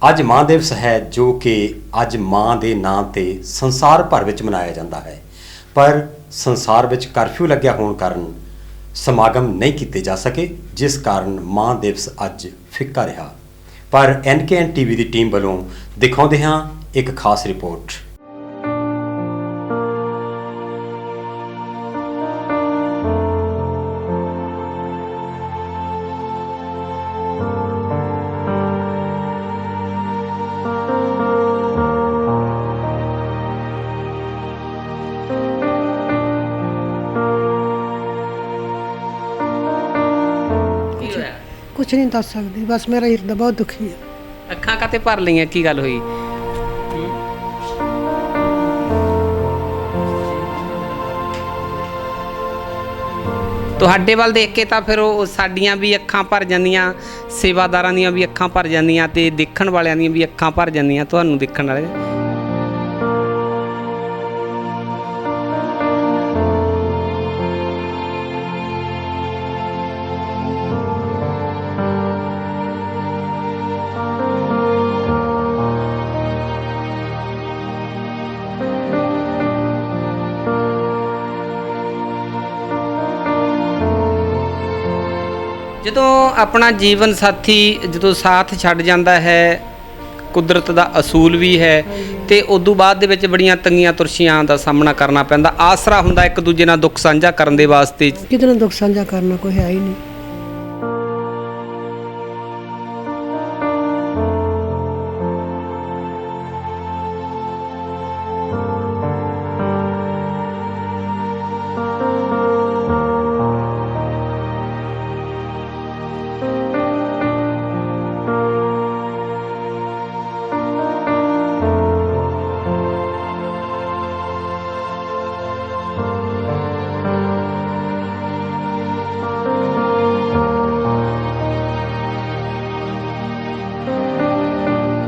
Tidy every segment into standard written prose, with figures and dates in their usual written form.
ਅੱਜ ਮਾਂ ਦਿਵਸ ਹੈ ਜੋ ਕਿ ਅੱਜ ਮਾਂ ਦੇ ਨਾਂ ਤੇ ਸੰਸਾਰ ਭਰ ਵਿੱਚ ਮਨਾਇਆ ਜਾਂਦਾ ਹੈ। ਪਰ ਸੰਸਾਰ ਵਿੱਚ ਕਰਫਿਊ ਲੱਗਿਆ ਹੋਣ ਕਾਰਨ ਸਮਾਗਮ ਨਹੀਂ ਕੀਤੇ ਜਾ ਸਕੇ, ਜਿਸ ਕਾਰਨ ਮਾਂ ਦਿਵਸ ਅੱਜ ਫਿੱਕਾ ਰਿਹਾ। ਪਰ NKN TV ਦੀ ਟੀਮ ਵੱਲੋਂ ਦਿਖਾਉਂਦੇ ਹਾਂ ਇੱਕ ਖਾਸ ਰਿਪੋਰਟ। कुछ नहीं दस सकती, बस मेरा हिरदा बहुत दुखी है। ਅੱਖਾਂ ਕਾਤੇ ਭਰ ਲਈਆਂ, ਕੀ ਗੱਲ ਹੋਈ? ਤੁਹਾਡੇ ਵੱਲ ਦੇਖ ਕੇ ਤਾਂ ਫਿਰ ਉਹ ਸਾਡੀਆਂ ਵੀ ਅੱਖਾਂ ਭਰ ਜਾਂਦੀਆਂ, ਸੇਵਾਦਾਰਾਂ ਦੀਆਂ ਵੀ ਅੱਖਾਂ ਭਰ ਜਾਂਦੀਆਂ ਤੇ ਦੇਖਣ ਵਾਲਿਆਂ ਦੀਆਂ ਵੀ ਅੱਖਾਂ ਭਰ ਜਾਂਦੀਆਂ। ਤੁਹਾਨੂੰ ਦੇਖਣ ਵਾਲੇ ਜਦੋਂ ਆਪਣਾ ਜੀਵਨ ਸਾਥੀ ਜਦੋਂ ਸਾਥ ਛੱਡ ਜਾਂਦਾ ਹੈ, ਕੁਦਰਤ ਦਾ ਅਸੂਲ ਵੀ ਹੈ, ਤੇ ਉਦੋਂ ਬਾਅਦ ਦੇ ਵਿੱਚ ਬੜੀਆਂ ਤੰਗੀਆਂ ਤੁਰਸ਼ੀਆਂ ਦਾ ਸਾਹਮਣਾ ਕਰਨਾ ਪੈਂਦਾ। ਆਸਰਾ ਹੁੰਦਾ ਇੱਕ ਦੂਜੇ ਨਾਲ ਦੁੱਖ ਸਾਂਝਾ ਕਰਨ ਦੇ ਵਾਸਤੇ। किसी ने दुख साझा करना कोई है ही नहीं।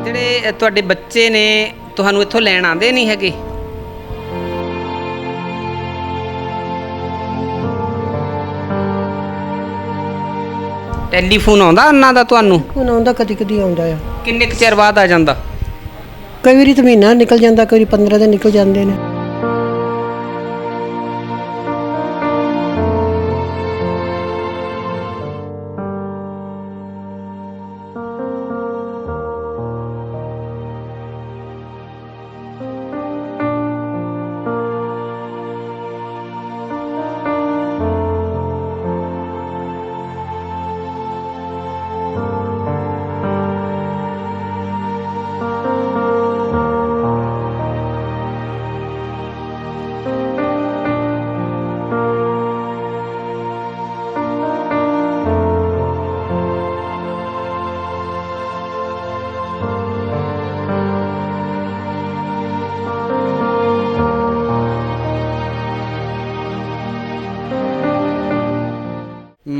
ਜਿਹੜੇ ਤੁਹਾਡੇ ਬੱਚੇ ਨੇ ਤੁਹਾਨੂੰ ਇੱਥੋਂ ਲੈਣ ਆਉਂਦੇ ਨਹੀਂ ਹੈਗੇ? ਟੈਲੀਫੋਨ ਆਉਂਦਾ ਉਹਨਾਂ ਦਾ ਤੁਹਾਨੂੰ? ਹੁਣ ਆਉਂਦਾ ਕਦੀ ਕਦੀ ਆਉਂਦਾ ਆ। ਕਿੰਨੇ ਕੁ ਚਿਰ ਬਾਅਦ ਆ ਜਾਂਦਾ? ਕਈ ਵਾਰੀ ਤਾਂ ਮਹੀਨਾ ਨਿਕਲ ਜਾਂਦਾ, ਕਈ ਵਾਰੀ 15 ਦਿਨ ਨਿਕਲ ਜਾਂਦੇ ਨੇ।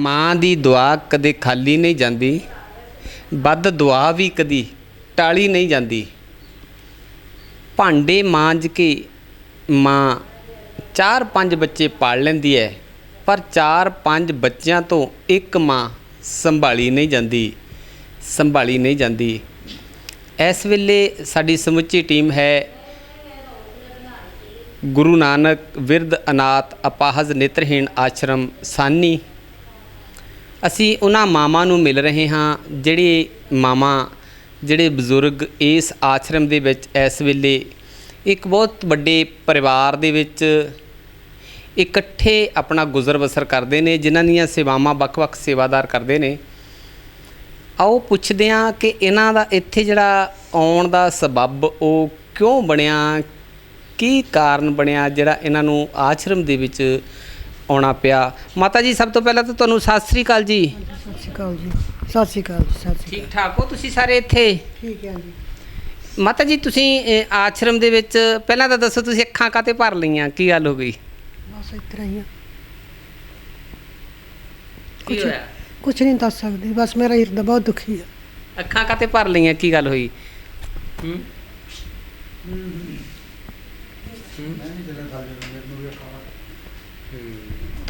ਮਾਂ ਦੀ ਦੁਆ ਕਦੇ ਖਾਲੀ ਨਹੀਂ ਜਾਂਦੀ, ਵੱਧ ਦੁਆ ਵੀ ਕਦੀ ਟਾਲੀ ਨਹੀਂ ਜਾਂਦੀ। ਭਾਂਡੇ ਮਾਂਜ ਕੇ ਮਾਂ 4-5 ਬੱਚੇ ਪਾਲ ਲੈਂਦੀ ਹੈ, ਪਰ 4-5 ਬੱਚਿਆਂ ਤੋਂ ਇੱਕ ਮਾਂ ਸੰਭਾਲੀ ਨਹੀਂ ਜਾਂਦੀ। ਇਸ ਵੇਲੇ ਸਾਡੀ ਸਮੁੱਚੀ ਟੀਮ ਹੈ ਗੁਰੂ ਨਾਨਕ ਬਿਰਧ ਅਨਾਥ ਅਪਾਹਜ ਨੇਤਰਹੀਣ ਆਸ਼ਰਮ ਸਾਨੀ। ਅਸੀਂ ਉਹਨਾਂ ਮਾਵਾਂ ਨੂੰ ਮਿਲ ਰਹੇ ਹਾਂ ਜਿਹੜੇ ਬਜ਼ੁਰਗ ਇਸ ਆਸ਼ਰਮ ਦੇ ਵਿੱਚ ਇਸ ਵੇਲੇ ਇੱਕ ਬਹੁਤ ਵੱਡੇ ਪਰਿਵਾਰ ਦੇ ਵਿੱਚ ਇਕੱਠੇ ਆਪਣਾ ਗੁਜ਼ਰ ਬਸਰ ਕਰਦੇ ਨੇ, ਜਿਨ੍ਹਾਂ ਦੀਆਂ ਸੇਵਾਵਾਂ ਵੱਖ-ਵੱਖ ਸੇਵਾਦਾਰ ਕਰਦੇ ਨੇ। ਆਓ ਪੁੱਛਦੇ ਹਾਂ ਕਿ ਇਹਨਾਂ ਦਾ ਇੱਥੇ ਜਿਹੜਾ ਆਉਣ ਦਾ ਸਬੱਬ ਉਹ ਕਿਉਂ ਬਣਿਆ, ਕੀ ਕਾਰਨ ਬਣਿਆ ਜਿਹੜਾ ਇਹਨਾਂ ਨੂੰ ਆਸ਼ਰਮ ਦੇ ਵਿੱਚ ਆਉਣਾ ਪਿਆ। ਮਾਤਾ ਜੀ, ਸਭ ਤੋਂ ਪਹਿਲਾਂ ਤਾਂ ਤੁਹਾਨੂੰ ਸਤਿ ਸ੍ਰੀ ਅਕਾਲ ਜੀ। ਸਤਿ ਸ਼੍ਰੀ ਅਕਾਲ ਜੀ। ਸਤਿ ਸ਼੍ਰੀ ਅਕਾਲ ਜੀ। ਸਤਿ ਸ਼੍ਰੀ ਠੀਕ ਠਾਕ ਹੋ ਤੁਸੀਂ ਸਾਰੇ ਇੱਥੇ? ਠੀਕ ਹੈ ਜੀ। ਮਾਤਾ ਜੀ, ਤੁਸੀਂ ਆਸ਼ਰਮ ਦੇ ਵਿੱਚ ਪਹਿਲਾਂ ਤਾਂ ਦੱਸੋ, ਤੁਸੀਂ ਅੱਖਾਂ ਕਾਤੇ ਭਰ ਲਈਆਂ, ਕੀ ਗੱਲ ਹੋ ਗਈ? ਬਸ ਇਸ ਤਰ੍ਹਾਂ ਹੀ ਆ। ਕੀ ਹੋਇਆ? ਕੁਛ ਨਹੀਂ ਦੱਸ ਸਕਦੀ, ਬਸ ਮੇਰਾ ਹਿਰਦਾ ਬਹੁਤ ਦੁਖੀ ਹੈ। ਅੱਖਾਂ ਕਾਤੇ ਭਰ ਲਈਆਂ, ਕੀ ਗੱਲ ਹੋਈ?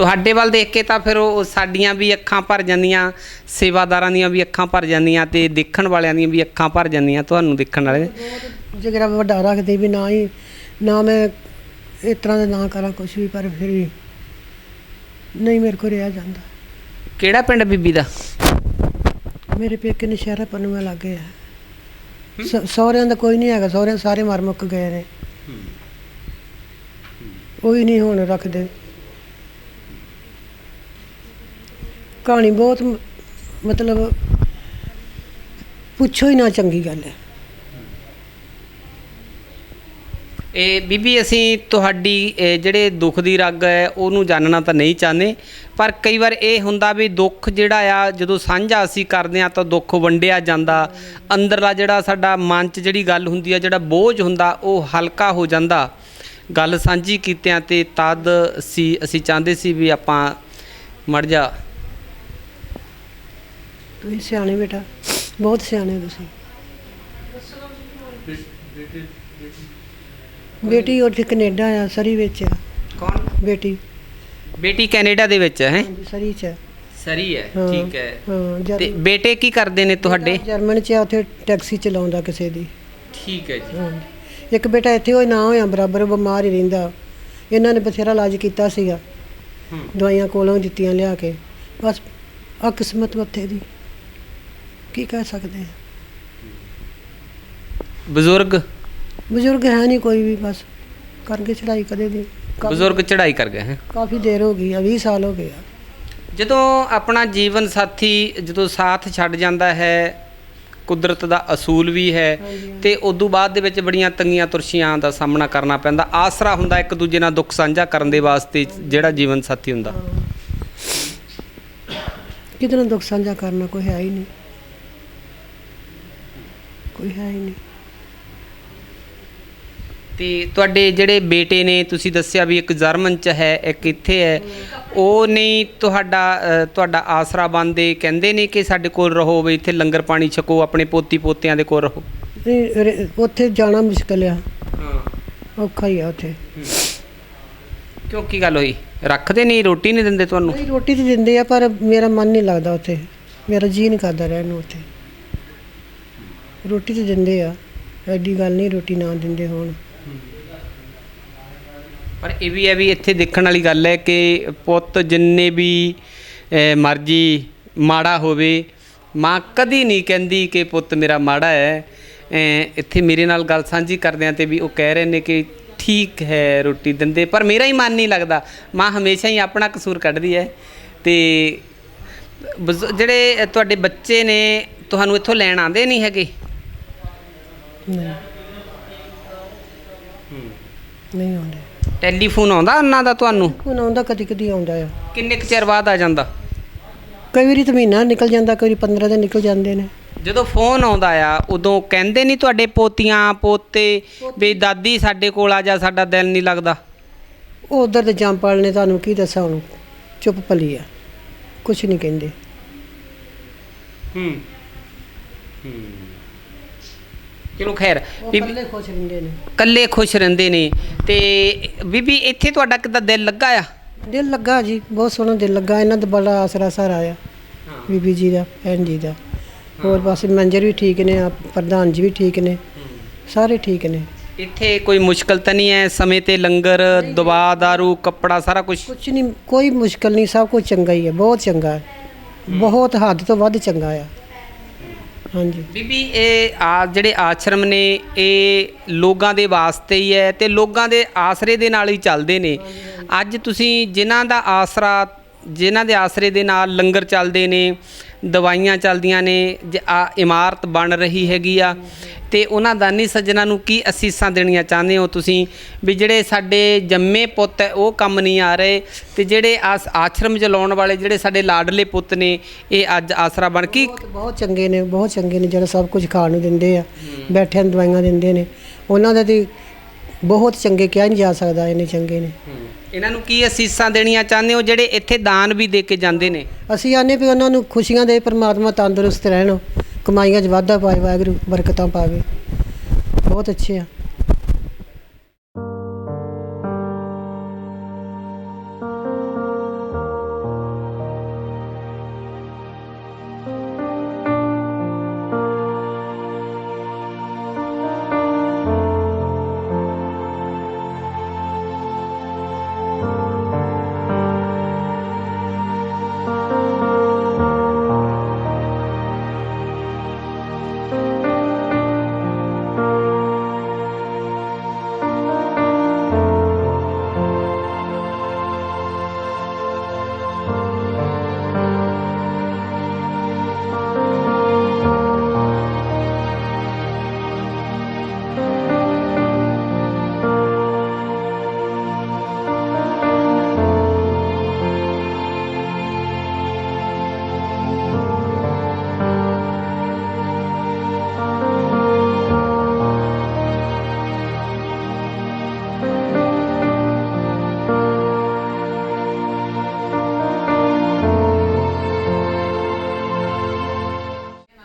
ਤੁਹਾਡੇ ਵੱਲ ਦੇਖ ਕੇ ਤਾਂ ਫਿਰ ਉਹ ਸਾਡੀਆਂ ਵੀ ਅੱਖਾਂ ਭਰ ਜਾਂਦੀਆਂ, ਸੇਵਾਦਾਰਾਂ ਦੀਆਂ ਵੀ ਅੱਖਾਂ ਭਰ ਜਾਂਦੀਆਂ ਤੇ ਦੇਖਣ ਵਾਲਿਆਂ ਦੀਆਂ ਵੀ ਅੱਖਾਂ ਭਰ ਜਾਂਦੀਆਂ ਤੁਹਾਨੂੰ ਦੇਖਣ ਵਾਲੇ। ਜਿਗਰਾ ਵੱਡਾ ਰੱਖਦੇ ਵੀ ਨਾ ਮੈਂ ਇਸ ਤਰ੍ਹਾਂ ਦਾ ਨਾ ਕਰਾਂ ਕੁਛ ਵੀ, ਪਰ ਫਿਰ ਵੀ ਨਹੀਂ ਮੇਰੇ ਕੋਲ ਰਿਹਾ ਜਾਂਦਾ। ਕਿਹੜਾ ਪਿੰਡ ਬੀਬੀ ਦਾ? ਮੇਰੇ ਪੇਕੇ ਨਸ਼ਹਿਰਾ ਪਨੂਆ ਲੱਗੇ ਆ। ਸਹੁਰਿਆਂ ਦਾ ਕੋਈ ਨਹੀਂ ਹੈਗਾ, ਸਹੁਰੇ ਸਾਰੇ ਮਰ ਮੁੱਕ ਗਏ ਨੇ, ਉਹ ਵੀ ਨਹੀਂ ਹੁਣ ਰੱਖਦੇ। ਕਹਾਣੀ ਬਹੁਤ ਮਤਲਬ ਪੁੱਛੋ ਹੀ ਨਾ, ਚੰਗੀ ਗੱਲ ਹੈ। ਇਹ ਬੀਬੀ ਅਸੀਂ ਤੁਹਾਡੀ ਜਿਹੜੇ ਦੁੱਖ ਦੀ ਰਗ ਹੈ ਉਹਨੂੰ ਜਾਣਨਾ ਤਾਂ ਨਹੀਂ ਚਾਹੁੰਦੇ, ਪਰ ਕਈ ਵਾਰ ਇਹ ਹੁੰਦਾ ਵੀ ਦੁੱਖ ਜਿਹੜਾ ਆ ਜਦੋਂ ਸਾਂਝਾ ਅਸੀਂ ਕਰਦੇ ਹਾਂ ਤਾਂ ਦੁੱਖ ਵੰਡਿਆ ਜਾਂਦਾ, ਅੰਦਰਲਾ ਜਿਹੜਾ ਸਾਡਾ ਮਨ 'ਚ ਜਿਹੜੀ ਗੱਲ ਹੁੰਦੀ ਆ, ਜਿਹੜਾ ਬੋਝ ਹੁੰਦਾ ਉਹ ਹਲਕਾ ਹੋ ਜਾਂਦਾ ਗੱਲ ਸਾਂਝੀ ਕੀਤਿਆਂ। ਤੇ ਤਦ ਅਸੀਂ ਚਾਹੁੰਦੇ ਸੀ ਵੀ ਆਪਾਂ ਮੜ ਜਾ। ਤੁਸੀਂ ਸਿਆਣੇ ਬੇਟਾ, ਬਹੁਤ ਸਿਆਣੇ ਹੋ ਤੁਸੀਂ। ਬੇਟੀ ਉੱਥੇ ਕੈਨੇਡਾ ਆ, ਸਰੀ ਵਿੱਚ ਆ। ਕੌਣ? ਬੇਟੀ ਬੇਟੀ ਕੈਨੇਡਾ ਦੇ ਵਿੱਚ ਹੈ? ਹਾਂਜੀ, ਸਰੀ 'ਚ ਆ। ਸਰੀ ਹੈ, ਹਾਂ, ਠੀਕ ਹੈ। ਹਾਂ। ਤੇ ਬੇਟੇ ਕੀ ਕਰਦੇ ਨੇ ਤੁਹਾਡੇ? ਜਰਮਨ 'ਚ ਆ, ਉੱਥੇ ਟੈਕਸੀ ਚਲਾਉਂਦਾ ਕਿਸੇ ਦੀ। ਠੀਕ ਹੈ ਜੀ। ਹਾਂਜੀ, ਇੱਕ ਬੇਟਾ ਇੱਥੇ ਹੋਇਆ ਨਾ ਹੋਇਆ ਬਰਾਬਰ, ਬਿਮਾਰ ਹੀ ਰਹਿੰਦਾ। ਇਹਨਾਂ ਨੇ ਬਥੇਰਾ ਇਲਾਜ ਕੀਤਾ ਸੀਗਾ, ਦਵਾਈਆਂ ਕੋਲੋਂ ਦਿੱਤੀਆਂ ਲਿਆ ਕੇ, ਬਸ ਆ ਕਿਸਮਤ ਉੱਥੇ ਦੀ, ਕੀ ਕਹਿ ਸਕਦੇ ਹਾਂ। ਬਜ਼ੁਰਗ ਬਜ਼ੁਰਗ ਹੈ ਨਹੀਂ ਕੋਈ ਵੀ, ਬਸ ਕਰਕੇ ਚੜਾਈ ਕਦੇ ਦੀ। ਬਜ਼ੁਰਗ ਚੜ੍ਹਾਈ ਕਰ ਗਏ ਹੈ। ਕਾਫੀ ਦੇਰ ਹੋ ਗਈ ਆ, 20 ਸਾਲ ਹੋ ਗਏ ਆ। ਜਦੋਂ ਆਪਣਾ ਜੀਵਨ ਸਾਥੀ ਜਦੋਂ ਸਾਥ ਛੱਡ ਜਾਂਦਾ ਹੈ, ਕੁਦਰਤ ਦਾ ਅਸੂਲ ਵੀ ਹੈ, ਤੇ ਉਦੋਂ ਬਾਅਦ ਦੇ ਵਿੱਚ ਬੜੀਆਂ ਤੰਗੀਆਂ ਤੁਰਸ਼ੀਆਂ ਦਾ ਸਾਹਮਣਾ ਕਰਨਾ ਪੈਂਦਾ। ਆਸਰਾ ਹੁੰਦਾ ਇੱਕ ਦੂਜੇ ਨਾਲ ਦੁੱਖ ਸਾਂਝਾ ਕਰਨ ਦੇ ਵਾਸਤੇ ਜਿਹੜਾ ਜੀਵਨ ਸਾਥੀ ਹੁੰਦਾ। ਕਿਹਦੇ ਨਾਲ ਦੁੱਖ ਸਾਂਝਾ ਕਰਨਾ, ਕੋਈ ਹੈ ਹੀ ਨਹੀਂ, ਕੋਈ ਹੈ ਹੀ ਨਹੀਂ। ਤੇ ਤੁਹਾਡੇ ਜਿਹੜੇ ਬੇਟੇ ਨੇ, ਤੁਸੀਂ ਦੱਸਿਆ ਵੀ ਇੱਕ ਜਰਮਨ 'ਚ ਹੈ, ਇੱਕ ਇੱਥੇ ਹੈ, ਉਹ ਨਹੀਂ ਤੁਹਾਡਾ ਆਸਰਾ ਬਣਦੇ? ਕਹਿੰਦੇ ਨੇ ਕਿ ਸਾਡੇ ਕੋਲ ਰਹੋ, ਵੀ ਇੱਥੇ ਲੰਗਰ ਪਾਣੀ ਛਕੋ, ਆਪਣੇ ਪੋਤੀ ਪੋਤਿਆਂ ਦੇ ਕੋਲ ਰਹੋ? ਨਹੀਂ, ਉੱਥੇ ਜਾਣਾ ਮੁਸ਼ਕਿਲ ਆ, ਹਾਂ, ਔਖਾ ਹੀ ਆ ਉੱਥੇ। ਕਿਉਂ, ਕੀ ਗੱਲ ਹੋਈ? ਰੱਖਦੇ ਨਹੀਂ, ਰੋਟੀ ਨਹੀਂ ਦਿੰਦੇ ਤੁਹਾਨੂੰ? ਨਹੀਂ, ਰੋਟੀ ਤਾਂ ਦਿੰਦੇ ਆ, ਪਰ ਮੇਰਾ ਮਨ ਨਹੀਂ ਲੱਗਦਾ ਉੱਥੇ, ਮੇਰਾ ਜੀਅ ਨਹੀਂ ਕਰਦਾ ਰਹਿਣ ਨੂੰ ਉੱਥੇ। ਰੋਟੀ ਤਾਂ ਦਿੰਦੇ ਆ, ਐਡੀ ਗੱਲ ਨਹੀਂ ਰੋਟੀ ਨਾ ਦਿੰਦੇ ਹੋਣ। ਪਰ ਇਹ ਵੀ ਹੈ ਵੀ ਇੱਥੇ ਦੇਖਣ ਵਾਲੀ ਗੱਲ ਹੈ ਕਿ ਪੁੱਤ ਜਿੰਨੇ ਵੀ ਮਰਜ਼ੀ ਮਾੜਾ ਹੋਵੇ, ਮਾਂ ਕਦੀ ਨਹੀਂ ਕਹਿੰਦੀ ਕਿ ਪੁੱਤ ਮੇਰਾ ਮਾੜਾ ਹੈ। ਇੱਥੇ ਮੇਰੇ ਨਾਲ ਗੱਲ ਸਾਂਝੀ ਕਰਦਿਆਂ ਤੇ ਵੀ ਉਹ ਕਹਿ ਰਹੇ ਨੇ ਕਿ ਠੀਕ ਹੈ ਰੋਟੀ ਦਿੰਦੇ, ਪਰ ਮੇਰਾ ਹੀ ਮਨ ਨਹੀਂ ਲੱਗਦਾ। ਮਾਂ ਹਮੇਸ਼ਾ ਹੀ ਆਪਣਾ ਕਸੂਰ ਕੱਢਦੀ ਹੈ। ਤੇ ਜਿਹੜੇ ਤੁਹਾਡੇ ਬੱਚੇ ਨੇ ਤੁਹਾਨੂੰ ਇੱਥੋਂ ਲੈਣ ਆਉਂਦੇ ਨਹੀਂ ਹੈਗੇ? ਨਹੀਂ, ਨਹੀਂ ਆਉਂਦੇ। ਟੈਲੀਫੋਨ ਆਉਂਦਾ ਉਹਨਾਂ ਦਾ ਤੁਹਾਨੂੰ? ਹੁਣ ਆਉਂਦਾ, ਕਦੀ ਕਦੀ ਆਉਂਦਾ ਆ। ਕਿੰਨੇ ਕੁ ਚਿਰ ਬਾਅਦ ਆ ਜਾਂਦਾ? ਕਈ ਵਾਰੀ ਤਾਂ ਮਹੀਨਾ ਨਿਕਲ ਜਾਂਦਾ, ਕਈ ਵਾਰੀ 15 ਦਿਨ ਨਿਕਲ ਜਾਂਦੇ ਨੇ। ਜਦੋਂ ਫੋਨ ਆਉਂਦਾ ਆ ਉਦੋਂ ਕਹਿੰਦੇ ਨਹੀਂ ਤੁਹਾਡੇ ਪੋਤੀਆਂ ਪੋਤੇ ਵੀ ਦਾਦੀ ਸਾਡੇ ਕੋਲ ਆ ਜਾ, ਸਾਡਾ ਦਿਲ ਨਹੀਂ ਲੱਗਦਾ? ਉਹ ਉਧਰ ਦੇ ਜੰਪਾਲ ਨੇ, ਤੁਹਾਨੂੰ ਕੀ ਦੱਸਾਂ ਹੁਣ, ਚੁੱਪ ਪਲੀ ਆ, ਕੁਛ ਨਹੀਂ ਕਹਿੰਦੇ। ਚਲੋ ਖੈਰ, ਇਕੱਲੇ ਖੁਸ਼ ਰਹਿੰਦੇ ਨੇ। ਇਕੱਲੇ ਖੁਸ਼ ਰਹਿੰਦੇ ਨੇ। ਤੇ ਬੀਬੀ ਇੱਥੇ ਤੁਹਾਡਾ ਕਿੱਦਾਂ ਦਿਲ ਲੱਗਾ ਆ? ਦਿਲ ਲੱਗਾ ਜੀ, ਬਹੁਤ ਸੋਹਣਾ ਦਿਲ ਲੱਗਾ। ਇਹਨਾਂ ਦਾ ਬੜਾ ਆਸਰਾ ਸਹਾਰਾ ਆ, ਬੀਬੀ ਜੀ ਦਾ, ਭੈਣ ਜੀ ਦਾ। ਹੋਰ ਪਾਸੇ ਮੈਨੇਜਰ ਵੀ ਠੀਕ ਨੇ, ਪ੍ਰਧਾਨ ਜੀ ਵੀ ਠੀਕ ਨੇ, ਸਾਰੇ ਠੀਕ ਨੇ। ਇੱਥੇ ਕੋਈ ਮੁਸ਼ਕਲ ਤਾਂ ਨਹੀਂ ਹੈ? ਸਮੇਂ ਤੇ ਲੰਗਰ, ਦਵਾ ਦਾਰੂ, ਕੱਪੜਾ, ਸਾਰਾ ਕੁਝ? ਕੁਛ ਨਹੀਂ, ਕੋਈ ਮੁਸ਼ਕਲ ਨਹੀਂ, ਸਭ ਕੁਝ ਚੰਗਾ ਹੀ ਹੈ, ਬਹੁਤ ਚੰਗਾ ਹੈ, ਬਹੁਤ ਹੱਦ ਤੋਂ ਵੱਧ ਚੰਗਾ ਆ। ਹਾਂਜੀ ਬੀਬੀ, ਇਹ ਜਿਹੜੇ ਆਸ਼ਰਮ ਨੇ ਇਹ ਲੋਕਾਂ ਦੇ ਵਾਸਤੇ ਹੀ ਹੈ ਤੇ ਲੋਕਾਂ ਦੇ ਆਸਰੇ ਦੇ ਨਾਲ ਹੀ ਚੱਲਦੇ ਨੇ। ਅੱਜ ਤੁਸੀਂ ਜਿਨ੍ਹਾਂ ਦੇ ਆਸਰੇ ਦੇ ਨਾਲ ਲੰਗਰ ਚੱਲਦੇ ਨੇ, ਦਵਾਈਆਂ ਚੱਲਦੀਆਂ ਨੇ, ਇਮਾਰਤ ਬਣ ਰਹੀ ਹੈਗੀ ਆ, ਤੇ ਉਹਨਾਂ ਦਾਨੀ ਸੱਜਣਾ ਨੂੰ ਕੀ ਅਸੀਸਾਂ ਦੇਣੀਆਂ ਚਾਹੁੰਦੇ ਹੋ ਤੁਸੀਂ ਵੀ ਜਿਹੜੇ ਸਾਡੇ ਜੰਮੇ ਪੁੱਤ ਹੈ ਉਹ ਕੰਮ ਨਹੀਂ ਆ ਰਹੇ, ਤੇ ਜਿਹੜੇ ਆਸ਼ਰਮ ਚਲਾਉਣ ਵਾਲੇ ਜਿਹੜੇ ਸਾਡੇ ਲਾਡਲੇ ਪੁੱਤ ਨੇ ਇਹ ਅੱਜ ਆਸਰਾ ਬਣ ਕੇ? ਬਹੁਤ ਚੰਗੇ ਨੇ, ਬਹੁਤ ਚੰਗੇ ਨੇ, ਜਿਹੜਾ ਸਭ ਕੁਝ ਖਾਣ ਨੂੰ ਦਿੰਦੇ ਆ, ਬੈਠਿਆਂ ਨੂੰ ਦਵਾਈਆਂ ਦਿੰਦੇ ਨੇ, ਉਹਨਾਂ ਦਾ ਤੇ ਬਹੁਤ ਚੰਗੇ, ਕਿਹਾ ਨਹੀਂ ਜਾ ਸਕਦਾ, ਇੰਨੇ ਚੰਗੇ ਨੇ। ਇਹਨਾਂ ਨੂੰ ਕੀ ਅਸੀਸਾਂ ਦੇਣੀਆਂ ਚਾਹੁੰਦੇ ਹੋ ਜਿਹੜੇ ਇੱਥੇ ਦਾਨ ਵੀ ਦੇ ਕੇ ਜਾਂਦੇ ਨੇ? ਅਸੀਂ ਆਨੇ ਵੀ ਉਹਨਾਂ ਨੂੰ ਖੁਸ਼ੀਆਂ ਦੇ, ਪਰਮਾਤਮਾ ਤੰਦਰੁਸਤ ਰਹਿਣ, ਕਮਾਈਆਂ 'ਚ ਵਾਧਾ ਪਾਏ, ਵਾਹਿਗੁਰੂ ਬਰਕਤਾਂ ਪਾਵੇ, ਬਹੁਤ ਅੱਛੇ ਆ।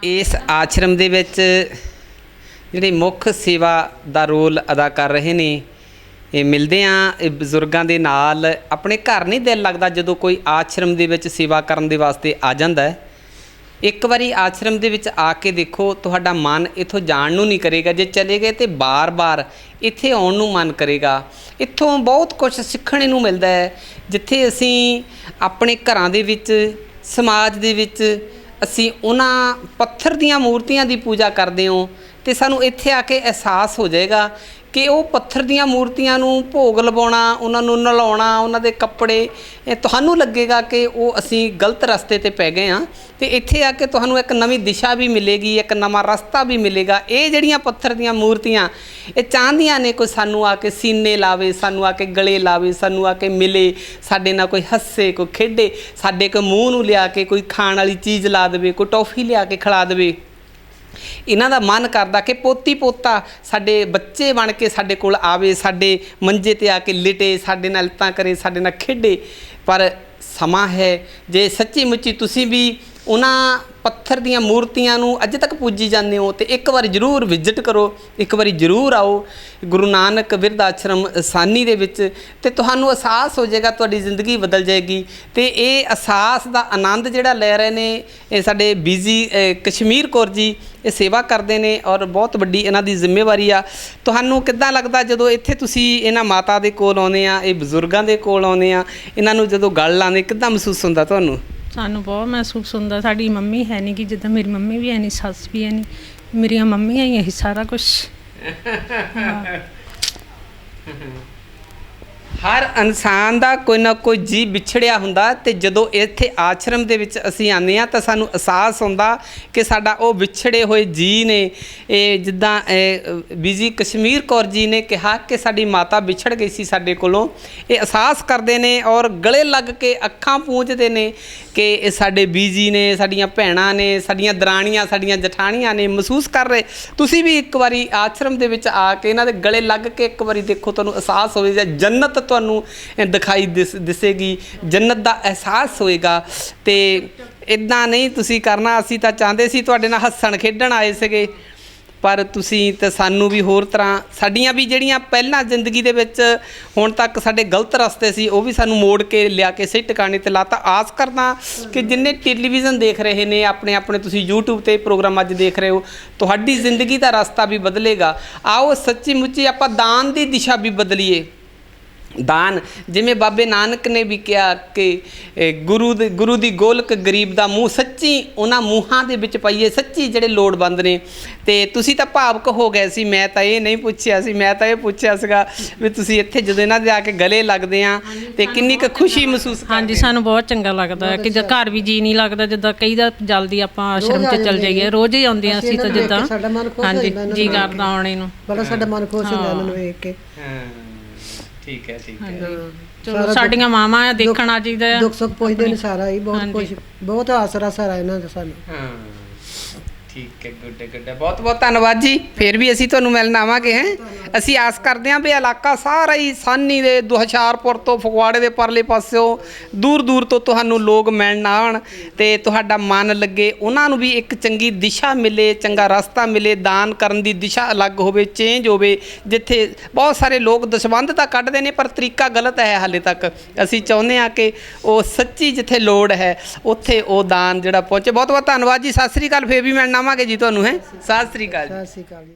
ਇਸ ਆਸ਼ਰਮ ਦੇ ਵਿੱਚ ਜਿਹੜੇ ਮੁੱਖ ਸੇਵਾ ਦਾ ਰੋਲ ਅਦਾ ਕਰ ਰਹੇ ਨੇ, ਇਹ ਮਿਲਦੇ ਆ ਇਹ ਬਜ਼ੁਰਗਾਂ ਦੇ ਨਾਲ। ਆਪਣੇ ਘਰ ਨਹੀਂ ਦਿਲ ਲੱਗਦਾ ਜਦੋਂ ਕੋਈ ਆਸ਼ਰਮ ਦੇ ਵਿੱਚ ਸੇਵਾ ਕਰਨ ਦੇ ਵਾਸਤੇ ਆ ਜਾਂਦਾ ਹੈ। ਇੱਕ ਵਾਰੀ ਆਸ਼ਰਮ ਦੇ ਵਿੱਚ ਆ ਕੇ ਦੇਖੋ, ਤੁਹਾਡਾ ਮਨ ਇੱਥੋਂ ਜਾਣ ਨੂੰ ਨਹੀਂ ਕਰੇਗਾ। ਜੇ ਚਲੇ ਗਏ ਤਾਂ ਬਾਰ-ਬਾਰ ਇੱਥੇ ਆਉਣ ਨੂੰ ਮਨ ਕਰੇਗਾ। ਇੱਥੋਂ ਬਹੁਤ ਕੁਝ ਸਿੱਖਣ ਨੂੰ ਮਿਲਦਾ ਹੈ। ਜਿੱਥੇ ਅਸੀਂ ਆਪਣੇ ਘਰਾਂ ਦੇ ਵਿੱਚ, ਸਮਾਜ ਦੇ ਵਿੱਚ ਅਸੀਂ ਉਹਨਾਂ ਪੱਥਰ ਦੀਆਂ ਮੂਰਤੀਆਂ ਦੀ ਪੂਜਾ ਕਰਦੇ ਹਾਂ, ਅਤੇ ਸਾਨੂੰ ਇੱਥੇ ਆ ਕੇ ਅਹਿਸਾਸ ਹੋ ਜਾਏਗਾ ਕਿ ਉਹ ਪੱਥਰ ਦੀਆਂ ਮੂਰਤੀਆਂ ਨੂੰ ਭੋਗ ਲਵਾਉਣਾ, ਉਹਨਾਂ ਨੂੰ ਨਲਾਉਣਾ, ਉਹਨਾਂ ਦੇ ਕੱਪੜੇ, ਤੁਹਾਨੂੰ ਲੱਗੇਗਾ ਕਿ ਉਹ ਅਸੀਂ ਗਲਤ ਰਸਤੇ 'ਤੇ ਪੈ ਗਏ ਹਾਂ। ਅਤੇ ਇੱਥੇ ਆ ਕੇ ਤੁਹਾਨੂੰ ਇੱਕ ਨਵੀਂ ਦਿਸ਼ਾ ਵੀ ਮਿਲੇਗੀ, ਇੱਕ ਨਵਾਂ ਰਸਤਾ ਵੀ ਮਿਲੇਗਾ। ਇਹ ਜਿਹੜੀਆਂ ਪੱਥਰ ਦੀਆਂ ਮੂਰਤੀਆਂ ਇਹ ਚਾਹੁੰਦੀਆਂ ਨੇ ਕੋਈ ਸਾਨੂੰ ਆ ਕੇ ਸੀਨੇ ਲਾਵੇ, ਸਾਨੂੰ ਆ ਕੇ ਗਲੇ ਲਾਵੇ, ਸਾਨੂੰ ਆ ਕੇ ਮਿਲੇ, ਸਾਡੇ ਨਾਲ ਕੋਈ ਹੱਸੇ, ਕੋਈ ਖੇਡੇ, ਸਾਡੇ ਕੋਈ ਮੂੰਹ ਨੂੰ ਲਿਆ ਕੇ ਕੋਈ ਖਾਣ ਵਾਲੀ ਚੀਜ਼ ਲਾ ਦੇਵੇ, ਕੋਈ ਟੌਫੀ ਲਿਆ ਕੇ ਖਿਲਾ ਦੇਵੇ। ਇਹਨਾਂ ਦਾ ਮਨ ਕਰਦਾ ਕਿ ਪੋਤੀ ਪੋਤਾ ਸਾਡੇ ਬੱਚੇ ਬਣ ਕੇ ਸਾਡੇ ਕੋਲ ਆਵੇ, ਸਾਡੇ ਮੰਜੇ 'ਤੇ ਆ ਕੇ ਲਿਟੇ, ਸਾਡੇ ਨਾਲ ਲੱਤਾਂ ਕਰੇ, ਸਾਡੇ ਨਾਲ ਖੇਡੇ। ਪਰ ਸਮਾਂ ਹੈ, ਜੇ ਸੱਚੀ ਮੁੱਚੀ ਤੁਸੀਂ ਵੀ ਉਹਨਾਂ ਪੱਥਰ ਦੀਆਂ ਮੂਰਤੀਆਂ ਨੂੰ ਅਜੇ ਤੱਕ ਪੂਜੀ ਜਾਂਦੇ ਹੋ, ਅਤੇ ਇੱਕ ਵਾਰੀ ਜ਼ਰੂਰ ਵਿਜ਼ਿਟ ਕਰੋ, ਇੱਕ ਵਾਰੀ ਜ਼ਰੂਰ ਆਓ ਗੁਰੂ ਨਾਨਕ ਬਿਰਧ ਆਸ਼ਰਮ ਸਾਨੀ ਦੇ ਵਿੱਚ, ਅਤੇ ਤੁਹਾਨੂੰ ਅਹਿਸਾਸ ਹੋ ਜਾਏਗਾ, ਤੁਹਾਡੀ ਜ਼ਿੰਦਗੀ ਬਦਲ ਜਾਏਗੀ। ਅਤੇ ਇਹ ਅਹਿਸਾਸ ਦਾ ਆਨੰਦ ਜਿਹੜਾ ਲੈ ਰਹੇ ਨੇ ਇਹ ਸਾਡੇ ਬੀਜੀ ਕਸ਼ਮੀਰ ਕੌਰ ਜੀ, ਇਹ ਸੇਵਾ ਕਰਦੇ ਨੇ ਔਰ ਬਹੁਤ ਵੱਡੀ ਇਹਨਾਂ ਦੀ ਜ਼ਿੰਮੇਵਾਰੀ ਆ। ਤੁਹਾਨੂੰ ਕਿੱਦਾਂ ਲੱਗਦਾ ਜਦੋਂ ਇੱਥੇ ਤੁਸੀਂ ਇਹਨਾਂ ਮਾਤਾ ਦੇ ਕੋਲ ਆਉਂਦੇ ਆ, ਇਹ ਬਜ਼ੁਰਗਾਂ ਦੇ ਕੋਲ ਆਉਂਦੇ ਆ, ਇਹਨਾਂ ਨੂੰ ਜਦੋਂ ਗੱਲ ਲਾਉਂਦੇ, ਕਿੱਦਾਂ ਮਹਿਸੂਸ ਹੁੰਦਾ ਤੁਹਾਨੂੰ? ਸਾਨੂੰ ਬਹੁਤ ਮਹਿਸੂਸ ਹੁੰਦਾ। ਸਾਡੀ ਮੰਮੀ ਹੈ ਨਹੀਂ, ਕਿ ਜਿੱਦਾਂ ਮੇਰੀ ਮੰਮੀ ਵੀ ਹੈ ਨਹੀਂ, ਸੱਸ ਵੀ ਹੈ ਨਹੀਂ, ਮੇਰੀਆਂ ਮੰਮੀਆਂ ਹੀ ਇਹੀ ਸਾਰਾ ਕੁਛ। ਹਰ ਇਨਸਾਨ ਦਾ ਕੋਈ ਨਾ ਕੋਈ ਜੀਅ ਵਿਛੜਿਆ ਹੁੰਦਾ, ਅਤੇ ਜਦੋਂ ਇੱਥੇ ਆਸ਼ਰਮ ਦੇ ਵਿੱਚ ਅਸੀਂ ਆਉਂਦੇ ਹਾਂ ਤਾਂ ਸਾਨੂੰ ਅਹਿਸਾਸ ਹੁੰਦਾ ਕਿ ਸਾਡਾ ਉਹ ਵਿਛੜੇ ਹੋਏ ਜੀਅ ਨੇ। ਇਹ ਜਿੱਦਾਂ ਬੀਜੀ ਕਸ਼ਮੀਰ ਕੌਰ ਜੀ ਨੇ ਕਿਹਾ ਕਿ ਸਾਡੀ ਮਾਤਾ ਵਿਛੜ ਗਈ ਸੀ ਸਾਡੇ ਕੋਲੋਂ, ਇਹ ਅਹਿਸਾਸ ਕਰਦੇ ਨੇ ਔਰ ਗਲੇ ਲੱਗ ਕੇ ਅੱਖਾਂ ਪੂੰਝਦੇ ਨੇ ਕਿ ਇਹ ਸਾਡੇ ਬੀਜੀ ਨੇ, ਸਾਡੀਆਂ ਭੈਣਾਂ ਨੇ, ਸਾਡੀਆਂ ਦਰਾਣੀਆਂ, ਸਾਡੀਆਂ ਜਠਾਣੀਆਂ ਨੇ। ਮਹਿਸੂਸ ਕਰ ਰਹੇ ਤੁਸੀਂ ਵੀ ਇੱਕ ਵਾਰੀ ਆਸ਼ਰਮ ਦੇ ਵਿੱਚ ਆ ਕੇ ਇਹਨਾਂ ਦੇ ਗਲੇ ਲੱਗ ਕੇ ਇੱਕ ਵਾਰੀ ਦੇਖੋ, ਤੁਹਾਨੂੰ ਅਹਿਸਾਸ ਹੋਵੇਗਾ, ਜੰਨਤ ਤੁਹਾਨੂੰ ਦਿਖਾਈ ਦਿਸੇਗੀ, ਜੰਨਤ ਦਾ ਅਹਿਸਾਸ ਹੋਏਗਾ। ਅਤੇ ਇੱਦਾਂ ਨਹੀਂ ਤੁਸੀਂ ਕਰਨਾ। ਅਸੀਂ ਤਾਂ ਚਾਹੁੰਦੇ ਸੀ ਤੁਹਾਡੇ ਨਾਲ ਹੱਸਣ ਖੇਡਣ ਆਏ ਸੀਗੇ, ਪਰ ਤੁਸੀਂ ਤਾਂ ਸਾਨੂੰ ਵੀ ਹੋਰ ਤਰ੍ਹਾਂ, ਸਾਡੀਆਂ ਵੀ ਜਿਹੜੀਆਂ ਪਹਿਲਾਂ ਜ਼ਿੰਦਗੀ ਦੇ ਵਿੱਚ ਹੁਣ ਤੱਕ ਸਾਡੇ ਗਲਤ ਰਸਤੇ ਸੀ, ਉਹ ਵੀ ਸਾਨੂੰ ਮੋੜ ਕੇ ਲਿਆ ਕੇ ਸਹੀ ਟਿਕਾਣੇ 'ਤੇ ਲਾਤਾ। ਆਸ ਕਰਦਾ ਕਿ ਜਿੰਨੇ ਟੈਲੀਵਿਜ਼ਨ ਦੇਖ ਰਹੇ ਨੇ, ਆਪਣੇ ਆਪਣੇ ਤੁਸੀਂ YouTube 'ਤੇ ਪ੍ਰੋਗਰਾਮ ਅੱਜ ਦੇਖ ਰਹੇ ਹੋ, ਤੁਹਾਡੀ ਜ਼ਿੰਦਗੀ ਦਾ ਰਸਤਾ ਵੀ ਬਦਲੇਗਾ। ਆਓ ਸੱਚੀ ਮੁੱਚੀ ਆਪਾਂ ਦਾਨ ਦੀ ਦਿਸ਼ਾ ਵੀ ਬਦਲੀਏ। ਦਾਨ, ਜਿਵੇਂ ਬਾਬੇ ਨਾਨਕ ਨੇ ਵੀ ਕਿਹਾ ਕਿ ਗੁਰੂ ਦੀ ਗੋਲਕ ਗਰੀਬ ਦਾ ਮੂੰਹ, ਸੱਚੀ ਉਹਨਾਂ ਮੂੰਹਾਂ ਦੇ ਵਿੱਚ ਪਾਈਏ, ਸੱਚੀ ਜਿਹੜੇ ਲੋੜਵੰਦ ਨੇ। ਅਤੇ ਤੁਸੀਂ ਤਾਂ ਭਾਵੁਕ ਹੋ ਗਏ ਸੀ, ਮੈਂ ਤਾਂ ਇਹ ਨਹੀਂ ਪੁੱਛਿਆ ਸੀ, ਮੈਂ ਤਾਂ ਇਹ ਪੁੱਛਿਆ ਸੀਗਾ ਵੀ ਤੁਸੀਂ ਇੱਥੇ ਜਦੋਂ ਇਹਨਾਂ ਦੇ ਆ ਕੇ ਗਲੇ ਲੱਗਦੇ ਆ ਅਤੇ ਕਿੰਨੀ ਕੁ ਖੁਸ਼ੀ ਮਹਿਸੂਸ ਕਰਦੇ? ਹਾਂਜੀ, ਸਾਨੂੰ ਬਹੁਤ ਚੰਗਾ ਲੱਗਦਾ ਹੈ ਕਿ ਜੇ ਘਰ ਵੀ ਜੀ ਨਹੀਂ ਲੱਗਦਾ, ਜਿੱਦਾਂ ਕਈ ਦਾ ਜਲਦੀ ਆਪਾਂ ਆਸ਼ਰਮ 'ਚ ਚੱਲ ਜਾਈਏ, ਰੋਜ਼ ਹੀ ਆਉਂਦੇ ਹਾਂ ਅਸੀਂ ਤਾਂ, ਜਿੱਦਾਂ ਹਾਂਜੀ ਜੀ ਕਰਦਾ ਆਉਣੇ ਨੂੰ, ਬੜਾ ਸਾਡਾ ਮਨ ਖੁਸ਼ ਹੁੰਦਾ ਇਹਨਾਂ ਨੂੰ ਵੇਖ ਕੇ। ਠੀਕ ਹੈ, ਠੀਕ ਹੈ। ਚਲੋ ਸਾਡੀਆਂ ਮਾਵਾਂ ਦੇਖਣਾ ਚਾਹੀਦਾ ਹੈ, ਦੁੱਖ ਸੁੱਖ ਪੁੱਛਦੇ ਨੇ ਸਾਰਾ ਹੀ, ਬਹੁਤ ਕੁਛ, ਬਹੁਤ ਆਸਰਾ ਸਾਰਾ ਇਹਨਾਂ ਦਾ ਸਾਨੂੰ। ਹਾਂ, ਠੀਕ ਹੈ, ਗੁੱਡ ਹੈ, ਗੁੱਡ ਹੈ। ਬਹੁਤ ਬਹੁਤ ਧੰਨਵਾਦ ਜੀ। ਫਿਰ ਵੀ ਅਸੀਂ ਤੁਹਾਨੂੰ ਮਿਲਣ ਆਵਾਂਗੇ। ਹੈ ਅਸੀਂ ਆਸ ਕਰਦੇ ਹਾਂ ਵੀ ਇਲਾਕਾ ਸਾਰਾ ਹੀ ਸਾਨੀ ਦੇ ਹੁਸ਼ਿਆਰਪੁਰ ਤੋਂ ਫਗਵਾੜੇ ਦੇ ਪਰਲੇ ਪਾਸਿਓਂ ਦੂਰ ਦੂਰ ਤੋਂ ਤੁਹਾਨੂੰ ਲੋਕ ਮਿਲਣ ਆਉਣ ਅਤੇ ਤੁਹਾਡਾ ਮਨ ਲੱਗੇ, ਉਹਨਾਂ ਨੂੰ ਵੀ ਇੱਕ ਚੰਗੀ ਦਿਸ਼ਾ ਮਿਲੇ, ਚੰਗਾ ਰਸਤਾ ਮਿਲੇ, ਦਾਨ ਕਰਨ ਦੀ ਦਿਸ਼ਾ ਅਲੱਗ ਹੋਵੇ, ਚੇਂਜ ਹੋਵੇ। ਜਿੱਥੇ ਬਹੁਤ ਸਾਰੇ ਲੋਕ ਦਸਵੰਧ ਤਾਂ ਕੱਢਦੇ ਨੇ ਪਰ ਤਰੀਕਾ ਗਲਤ ਹੈ ਹਾਲੇ ਤੱਕ। ਅਸੀਂ ਚਾਹੁੰਦੇ ਹਾਂ ਕਿ ਉਹ ਸੱਚੀ ਜਿੱਥੇ ਲੋੜ ਹੈ ਉੱਥੇ ਉਹ ਦਾਨ ਜਿਹੜਾ ਪਹੁੰਚੇ। ਬਹੁਤ ਬਹੁਤ ਧੰਨਵਾਦ ਜੀ। ਸਤਿ ਸ੍ਰੀ ਅਕਾਲ। ਫਿਰ ਵੀ ਮਿਲਣਾ ਆਵਾਂਗੇ ਜੀ ਤੁਹਾਨੂੰ। ਹੈ ਸਤਿ ਸ੍ਰੀ ਅਕਾਲ। ਸਤਿ ਸ਼੍ਰੀ ਅਕਾਲ ਜੀ।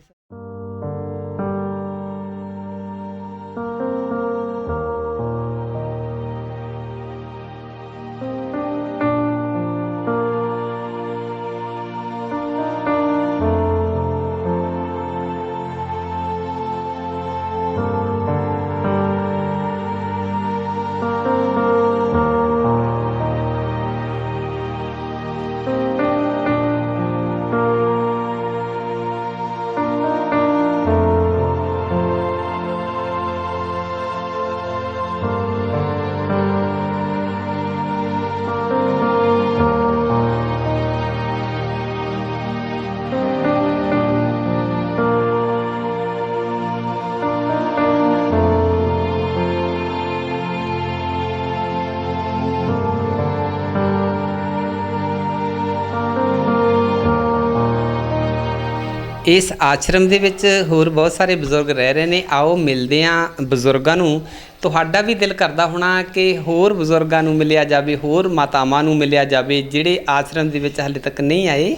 ਇਸ ਆਸ਼ਰਮ ਦੇ ਵਿੱਚ ਹੋਰ ਬਹੁਤ ਸਾਰੇ ਬਜ਼ੁਰਗ ਰਹਿ ਰਹੇ ਨੇ, ਆਓ ਮਿਲਦੇ ਹਾਂ ਬਜ਼ੁਰਗਾਂ ਨੂੰ। ਤੁਹਾਡਾ ਵੀ ਦਿਲ ਕਰਦਾ ਹੋਣਾ ਕਿ ਹੋਰ ਬਜ਼ੁਰਗਾਂ ਨੂੰ ਮਿਲਿਆ ਜਾਵੇ, ਹੋਰ ਮਾਤਾਵਾਂ ਨੂੰ ਮਿਲਿਆ ਜਾਵੇ ਜਿਹੜੇ ਆਸ਼ਰਮ ਦੇ ਵਿੱਚ ਹਾਲੇ ਤੱਕ ਨਹੀਂ ਆਏ,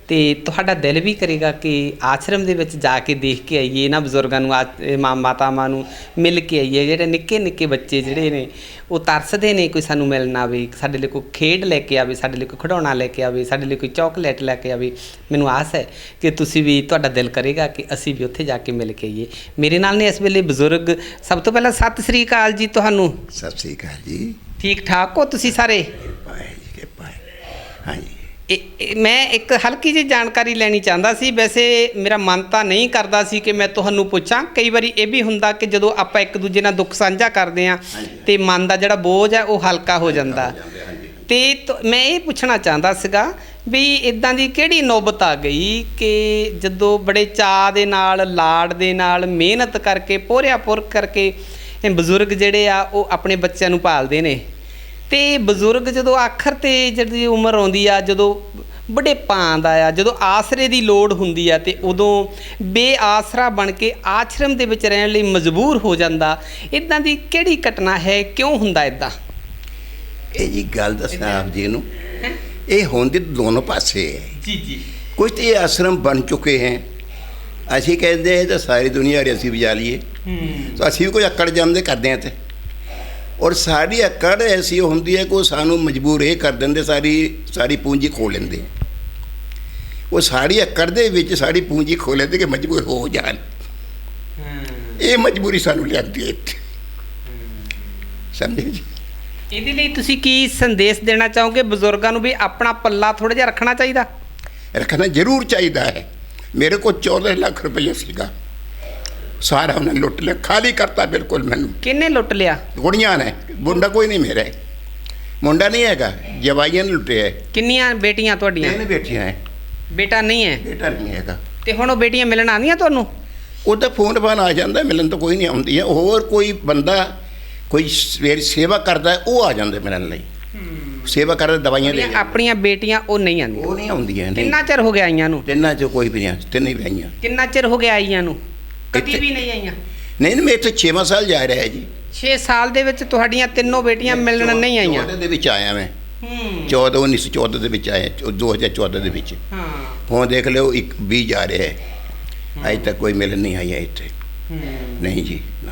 ਤੇ ਤੁਹਾਡਾ ਦਿਲ ਵੀ ਕਰੇਗਾ ਕਿ ਆਸ਼ਰਮ ਦੇ ਵਿੱਚ ਜਾ ਕੇ ਦੇਖ ਕੇ ਆਈਏ, ਇਹਨਾਂ ਬਜ਼ੁਰਗਾਂ ਨੂੰ ਮਾਤਾਵਾਂ ਨੂੰ ਮਿਲ ਕੇ ਆਈਏ। ਜਿਹੜੇ ਨਿੱਕੇ ਨਿੱਕੇ ਬੱਚੇ ਜਿਹੜੇ ਨੇ ਉਹ ਤਰਸਦੇ ਨੇ ਕੋਈ ਸਾਨੂੰ ਮਿਲਣ ਆਵੇ, ਸਾਡੇ ਲਈ ਕੋਈ ਖੇਡ ਲੈ ਕੇ ਆਵੇ, ਸਾਡੇ ਲਈ ਕੋਈ ਖਿਡੌਣਾ ਲੈ ਕੇ ਆਵੇ, ਸਾਡੇ ਲਈ ਕੋਈ ਚਾਕਲੇਟ ਲੈ ਕੇ ਆਵੇ। ਮੈਨੂੰ ਆਸ ਹੈ ਕਿ ਤੁਸੀਂ ਵੀ, ਤੁਹਾਡਾ ਦਿਲ ਕਰੇਗਾ ਕਿ ਅਸੀਂ ਵੀ ਉੱਥੇ ਜਾ ਕੇ ਮਿਲ ਕੇ ਆਈਏ। ਮੇਰੇ ਨਾਲ ਨੇ ਇਸ ਵੇਲੇ ਬਜ਼ੁਰਗ। ਸਭ ਤੋਂ ਪਹਿਲਾਂ ਸਤਿ ਸ੍ਰੀ ਅਕਾਲ ਜੀ ਤੁਹਾਨੂੰ। ਸਤਿ ਸ੍ਰੀ ਅਕਾਲ ਜੀ। ਠੀਕ ਠਾਕ ਹੋ ਤੁਸੀਂ ਸਾਰੇ? ਕਿਰਪਾ ਹੈ ਜੀ, ਕਿਰਪਾ ਹੈ। ਹਾਂਜੀ। ਮੈਂ ਇੱਕ ਹਲਕੀ ਜਿਹੀ ਜਾਣਕਾਰੀ ਲੈਣੀ ਚਾਹੁੰਦਾ ਸੀ। ਵੈਸੇ ਮੇਰਾ ਮਨ ਤਾਂ ਨਹੀਂ ਕਰਦਾ ਸੀ ਕਿ ਮੈਂ ਤੁਹਾਨੂੰ ਪੁੱਛਾਂ। ਕਈ ਵਾਰੀ ਇਹ ਵੀ ਹੁੰਦਾ ਕਿ ਜਦੋਂ ਆਪਾਂ ਇੱਕ ਦੂਜੇ ਨਾਲ ਦੁੱਖ ਸਾਂਝਾ ਕਰਦੇ ਹਾਂ ਤੇ ਮਨ ਦਾ ਜਿਹੜਾ ਬੋਝ ਹੈ ਉਹ ਹਲਕਾ ਹੋ ਜਾਂਦਾ। ਤੇ ਮੈਂ ਇਹ ਪੁੱਛਣਾ ਚਾਹੁੰਦਾ ਸੀਗਾ ਵੀ ਇਦਾਂ ਦੀ ਕਿਹੜੀ ਨੌਬਤ ਆ ਗਈ ਕਿ ਜਦੋਂ ਬੜੇ ਚਾਅ ਦੇ ਨਾਲ, ਲਾਡ ਦੇ ਨਾਲ, ਮਿਹਨਤ ਕਰਕੇ, ਪੋਰਿਆ ਪੁਰ ਕਰਕੇ ਬਜ਼ੁਰਗ ਜਿਹੜੇ ਆ ਉਹ ਆਪਣੇ ਬੱਚਿਆਂ ਨੂੰ ਪਾਲਦੇ ਨੇ, ਤੇ ਬਜ਼ੁਰਗ ਜਦੋਂ ਆਖਰ ਤੇ ਜਿਹੜੀ ਉਮਰ ਆਉਂਦੀ ਆ, ਜਦੋਂ ਬੁਢੇਪਾ ਆਉਂਦਾ ਆ, ਜਦੋਂ ਆਸਰੇ ਦੀ ਲੋੜ ਹੁੰਦੀ ਆ, ਤੇ ਉਦੋਂ ਬੇਆਸਰਾ ਬਣ ਕੇ ਆਸ਼ਰਮ ਦੇ ਵਿੱਚ ਰਹਿਣ ਲਈ ਮਜਬੂਰ ਹੋ ਜਾਂਦਾ। ਇਦਾਂ ਦੀ ਕਿਹੜੀ ਘਟਨਾ ਹੈ, ਕਿਉਂ ਹੁੰਦਾ ਇਦਾਂ? ਇਹ ਜੀ ਗੱਲ ਦੱਸਣਾ ਆਪ ਜੀ ਨੂੰ, ਇਹ ਹੁੰਦੇ ਦੋਨੋਂ ਪਾਸੇ ਹੈ ਜੀ ਜੀ। ਕੁਝ ਤਾਂ ਇਹ ਆਸ਼ਰਮ ਬਣ ਚੁੱਕੇ ਹੈ, ਅਸੀਂ ਕਹਿੰਦੇ ਇਹ ਤਾਂ ਸਾਰੀ ਦੁਨੀਆ ਰੇ ਅਸੀਂ ਵਜਾ ਲਈਏ, ਤਾਂ ਅਸੀਂ ਵੀ ਕੋਈ ਅਕੜ ਜਾਂਦੇ ਕਰਦੇ ਹਾਂ। ਤੇ ਔਰ ਸਾਡੀ ਅਕੜ ਐਸੀ ਹੁੰਦੀ ਹੈ ਕਿ ਉਹ ਸਾਨੂੰ ਮਜਬੂਰ ਇਹ ਕਰ ਦਿੰਦੇ, ਸਾਰੀ ਪੂੰਜੀ ਖੋਹ ਲੈਂਦੇ। ਉਹ ਸਾਡੀ ਅਕੜ ਦੇ ਵਿੱਚ ਸਾਡੀ ਪੂੰਜੀ ਖੋਹ ਲੈਂਦੇ ਕਿ ਮਜਬੂਰ ਹੋ ਜਾਣ। ਇਹ ਮਜਬੂਰੀ ਸਾਨੂੰ ਲਿਆਂਦੀ ਹੈ ਇੱਥੇ, ਸਮਝੇ ਜੀ। ਇਹਦੇ ਲਈ ਤੁਸੀਂ ਕੀ ਸੰਦੇਸ਼ ਦੇਣਾ ਚਾਹੋਗੇ ਬਜ਼ੁਰਗਾਂ ਨੂੰ ਵੀ ਆਪਣਾ ਪੱਲਾ ਥੋੜ੍ਹਾ ਜਿਹਾ ਰੱਖਣਾ ਚਾਹੀਦਾ? ਰੱਖਣਾ ਜ਼ਰੂਰ ਚਾਹੀਦਾ ਹੈ। ਮੇਰੇ ਕੋਲ 14 ਲੱਖ ਰੁਪਏ ਸੀਗਾ, ਸਾਰਾ ਉਹਨੇ ਲੁੱਟ ਲਿਆ, ਖਾਲੀ ਕਰਤਾ ਬਿਲਕੁਲ ਮੈਨੂੰ। ਕਿਹਨੇ ਲੁੱਟ ਲਿਆ? ਕੁੜੀਆਂ ਨੇ, ਮੁੰਡਾ ਕੋਈ ਨਹੀਂ ਮੇਰਾ, ਮੁੰਡਾ ਨਹੀਂ ਹੈਗਾ, ਜਵਾਈਆਂ ਨੇ ਲੁੱਟਿਆ। ਕਿੰਨੀਆਂ ਬੇਟੀਆਂ ਤੁਹਾਡੀਆਂ? 3 ਬੇਟੀਆਂ ਹੈ। ਬੇਟਾ ਨਹੀਂ ਹੈ? ਬੇਟਾ ਨਹੀਂ ਹੈਗਾ। ਤੇ ਹੁਣ ਉਹ ਬੇਟੀਆਂ ਮਿਲਣ ਆਉਂਦੀਆਂ ਤੁਹਾਨੂੰ? ਉਹਦਾ ਫੋਨ ਫਾਨ ਆ ਜਾਂਦਾ, ਮਿਲਣ ਤਾਂ ਕੋਈ ਨਹੀਂ ਆਉਂਦੀ ਹੈ। ਹੋਰ ਕੋਈ ਬੰਦਾ ਕੋਈ ਸਵੇਰ ਸੇਵਾ ਕਰਦਾ ਉਹ ਆ ਜਾਂਦੇ ਮਿਲਣ ਲਈ, ਸੇਵਾ ਕਰਦਾ, ਦਵਾਈਆਂ ਲੈ। ਆਪਣੀਆਂ ਬੇਟੀਆਂ ਉਹ ਨਹੀਂ ਆਉਂਦੀਆਂ? ਉਹ ਨਹੀਂ ਆਉਂਦੀਆਂ। ਕਿੰਨਾ ਚਿਰ ਹੋ ਗਿਆ ਆਈਆਂ ਨੂੰ? ਤਿੰਨਾਂ ਚੋਂ ਕੋਈ ਵੀ ਨਹੀਂ, ਤਿੰਨ ਹੀ ਆਈਆਂ। ਕਿੰਨਾ ਚਿਰ ਹੋ ਗਿਆ ਆਈਆਂ ਨੂੰ? ਕਦੀ ਇੱਥੇ- ਵੀ ਨਹੀਂ ਆਈਆਂ? ਨਹੀਂ, ਮੈਂ ਇੱਥੇ 6ਵਾਂ ਸਾਲ ਜਾ ਰਿਹਾ ਜੀ। 6 ਸਾਲ ਦੇ ਵਿੱਚ ਤੁਹਾਡੀਆਂ ਤਿੰਨੋਂ ਬੇਟੀਆਂ ਮਿਲਣ ਨਹੀਂ ਆਈਆਂ? 14 ਦੇ ਵਿੱਚ ਆਇਆ ਮੈਂ। 1914 ਦੇ ਵਿੱਚ ਆਇਆ, 2014 ਦੇ ਵਿੱਚ। ਹਾਂ। ਹੁਣ ਦੇਖ ਲਿਓ 20 ਜਾ ਰਿਹਾ ਹੈ, ਅਜੇ ਤੱਕ ਕੋਈ ਮਿਲਣ ਨਹੀਂ ਆਈ ਹੈ ਇੱਥੇ। ਨਹੀਂ ਜੀ, ਨਾ।